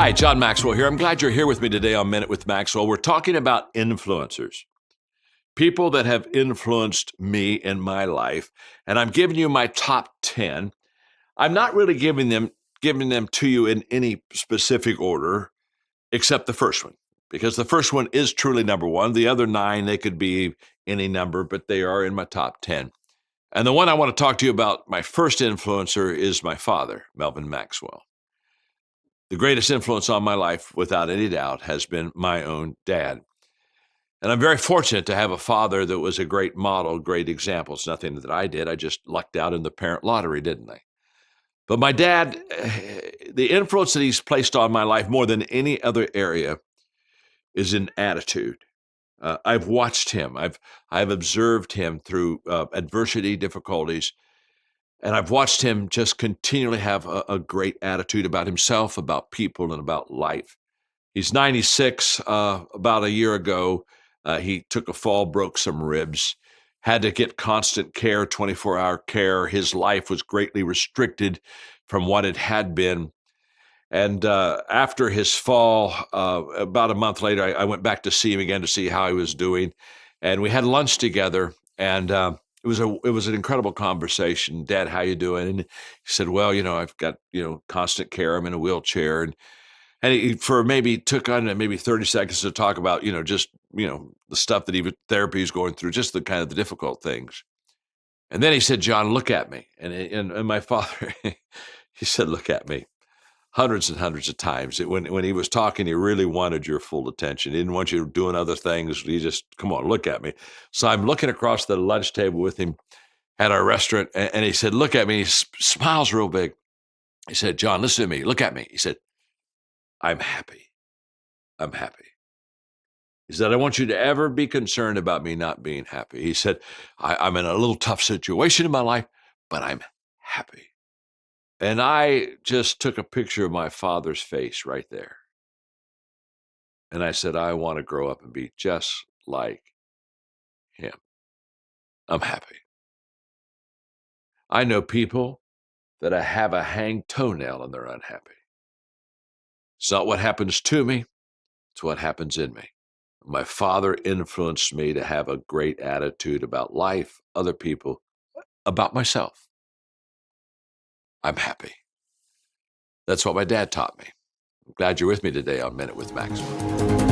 Hi, John Maxwell here. I'm glad you're here with me today on Minute with Maxwell. We're talking about influencers, people that have influenced me in my life, and I'm giving you my top 10. I'm not really giving them to you in any specific order, except the first one, because the first one is truly number one. The other 9, they could be any number, but they are in my top 10. And the one I want to talk to you about, my first influencer, is my father, Melvin Maxwell. The greatest influence on my life, without any doubt, has been my own dad. And I'm very fortunate to have a father that was a great model, great example. It's nothing that I did. I just lucked out in the parent lottery, didn't I? But my dad, the influence that he's placed on my life more than any other area is in attitude. I've watched him. I've observed him through adversity, difficulties, and I've watched him just continually have a great attitude about himself, about people, and about life. He's 96. About a year ago, he took a fall, broke some ribs, had to get constant care, 24-hour care. His life was greatly restricted from what it had been. And after his fall, about a month later, I went back to see him again to see how he was doing. And we had lunch together, and it was an incredible conversation. Dad, how you doing? And he said, well, I've got, constant care. I'm in a wheelchair. And he took on maybe 30 seconds to talk about, the stuff that therapy is going through, just the kind of the difficult things. And then he said, John, look at me. And my father, he said, look at me. Hundreds and hundreds of times. When he was talking, he really wanted your full attention. He didn't want you doing other things. He just, come on, look at me. So I'm looking across the lunch table with him at our restaurant, and he said, look at me. He smiles real big. He said, John, listen to me. Look at me. He said, I'm happy. I'm happy. He said, I want you to ever be concerned about me not being happy. He said, I'm in a little tough situation in my life, but I'm happy. And I just took a picture of my father's face right there. And I said, I want to grow up and be just like him. I'm happy. I know people that have a hanged toenail and they're unhappy. It's not what happens to me. It's what happens in me. My father influenced me to have a great attitude about life, other people, about myself. I'm happy. That's what my dad taught me. I'm glad you're with me today on Minute with Maxwell.